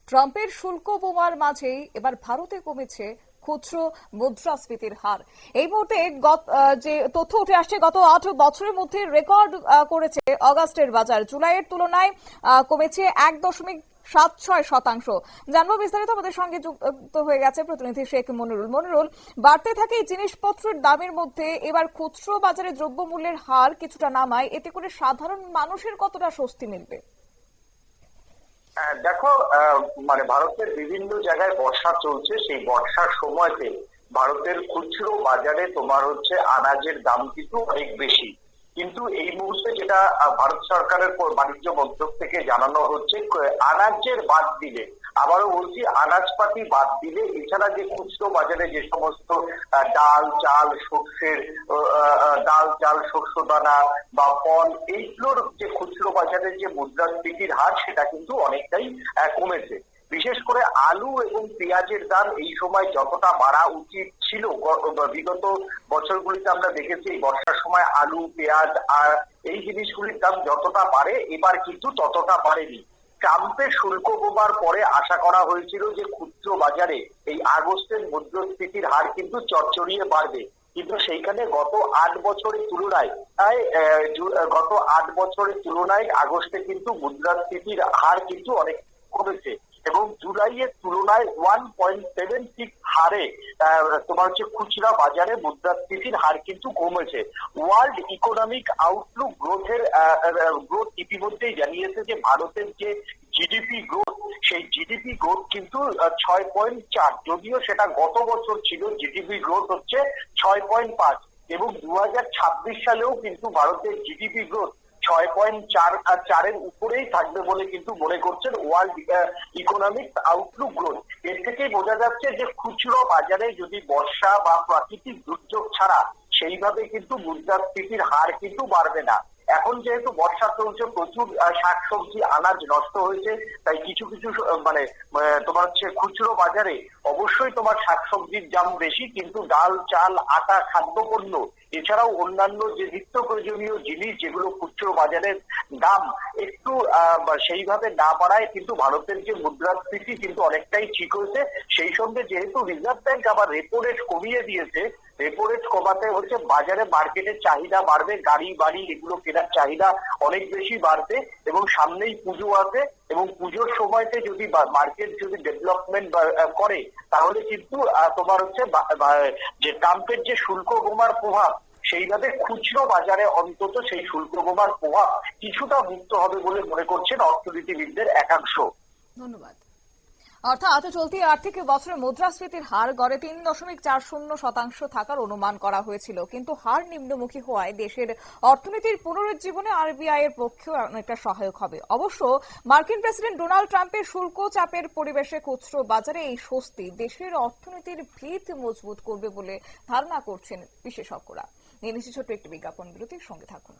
ট্রাম্পের শুল্ক বোমার মাঝেই এবার ভারতে কমেছে খুচরো মুদ্রাস্ফীতির হার। এই মুহূর্তে যে তথ্য উঠে আসছে, গত ৮ বছরের মধ্যে রেকর্ড করেছে অগাস্টের বাজার। জুলাইয়ের তুলনায় কমেছে ১.৭৬%। জানবো বিস্তারিত, আমাদের সঙ্গে যুক্ত হয়ে গেছে প্রতিনিধি শেখ মনিরুল। মনিরুল, বাড়তে থাকে এই জিনিসপত্রের দামের মধ্যে এবার খুচরো বাজারে দ্রব্যমূল্যের হার কিছুটা নামায়, এতে করে সাধারণ মানুষের কতটা স্বস্তি মিলবে? দেখো, ভারতের বিভিন্ন জায়গায় বর্ষা চলছে। সেই বর্ষার সময়তে ভারতের খুচরো বাজারে তোমার আনাজের দাম কিন্তু অনেক বেশি। কিন্তু এই মুহূর্তে যেটা ভারত সরকারের বাণিজ্য মন্ত্রক থেকে জানানো হচ্ছে, আনাজের বাদ দিলে, আবারও বলছি, আনাজপাতি বাদ দিলে এছাড়া যে খুচরো বাজারে যে সমস্ত ডাল চাল শস্য দানা বা ফল, এইগুলোর যে খুচরো বাজারের যে মুদ্রাস্ফীতির হার, সেটা কিন্তু অনেকটাই কমেছে। বিশেষ করে আলু এবং পেঁয়াজের দাম এই সময় যতটা বাড়া উচিত ছিল, বিগত বছরগুলিতে আমরা দেখেছি এই বর্ষার সময় আলু পেঁয়াজ আর এই জিনিসগুলির দাম যতটা বাড়ে, এবার কিন্তু ততটা বাড়েনি। ট্রাম্পের শুল্ক বোমার পরে আশা করা হয়েছিল যে খুচরো বাজারে এই আগস্টের মুদ্রাস্ফীতির হার কিন্তু চড়চড়িয়ে বাড়বে, কিন্তু সেইখানে গত ৮ বছরের তুলনায় আগস্টে কিন্তু মুদ্রাস্ফীতির হার কিন্তু অনেক কমেছে এবং জুলাইয়ের তুলনায় 1.76 হারে তোমার খুচরা বাজারে মুদ্রাস্ফীতির হার কিন্তু কমেছে। ওয়ার্ল্ড ইকোনমিক আউটলুক গ্রোথ ইতিমধ্যেই জানিয়েছে যে ভারতের যে জিডিপি গ্রোথ, সেই জিডিপি গ্রোথ কিন্তু 6.4, যদিও সেটা গত বছর ছিল জিডিপি গ্রোথ 6.5, এবং 2026 সালেও কিন্তু ভারতের জিডিপি গ্রোথ 6.4 উপরেই থাকবে বলে কিন্তু মনে করছেন ওয়ার্ল্ড ইকোনমিক আউটলুক গ্রোথ। এর থেকেই বোঝা যাচ্ছে যে খুচরো বাজারে যদি বর্ষা বা প্রাকৃতিক দুর্যোগ ছাড়া সেইভাবে কিন্তু মুদ্রাস্ফীতির হার কিন্তু বাড়বে না। এখন যেহেতু বর্ষা চলছে, প্রচুর শাকসবজি আনাজ নষ্ট হয়েছে, তাই কিছু তোমার খুচরো বাজারে অবশ্যই তোমার শাকসবজির দাম বেশি, কিন্তু ডাল চাল আটা খাদ্যপণ্য এছাড়াও অন্যান্য যে নিত্য প্রয়োজনীয় জিনিস যেগুলো খুচরো বাজারের দাম একটু সেইভাবে না বাড়ায় কিন্তু ভারতের যে মুদ্রাস্ফীতি কিন্তু অনেকটাই ঠিক হয়েছে। সেই সঙ্গে যেহেতু রিজার্ভ ব্যাংক আবার রেপো রেট কমিয়ে দিয়েছে, রেপো রেট কমাতে বাজারে মার্কেটের চাহিদা বাড়বে, গাড়ি বাড়ি এগুলো কেনার চাহিদা অনেক বেশি বাড়বে এবং সামনেই পুজো আছে এবং পুজোর সময়তে যদি মার্কেট যদি ডেভেলপমেন্ট করে, তাহলে কিন্তু তোমার যে ট্রাম্পের যে শুল্ক বোমার প্রভাব, সেইভাবে খুচরো বাজারে অন্তত সেই শুল্ক বোমার প্রভাব কিছুটা মুক্ত হবে বলে মনে করছেন অর্থনীতিবিদদের একাংশ। ধন্যবাদ। অর্থাৎ চলতি আর্থিক বছরে মুদ্রাস্ফীতির হার গড়ে ৩.৪০% থাকার অনুমান করা হয়েছিল, কিন্তু হার নিম্নমুখী হওয়ায় দেশের অর্থনীতির পুনরুজ্জীবনে আরবিআই এর পক্ষেও অনেকটা সহায়ক হবে। অবশ্য মার্কিন প্রেসিডেন্ট ডোনাল্ড ট্রাম্পের শুল্ক চাপের পরিবেশে খুচরো বাজারে এই স্বস্তি দেশের অর্থনীতির ভিত মজবুত করবে বলে ধারণা করছেন বিশেষজ্ঞরা। নিয়ে নিচ্ছি ছোট্ট একটি বিজ্ঞাপন বিরতির সঙ্গে থাকুন।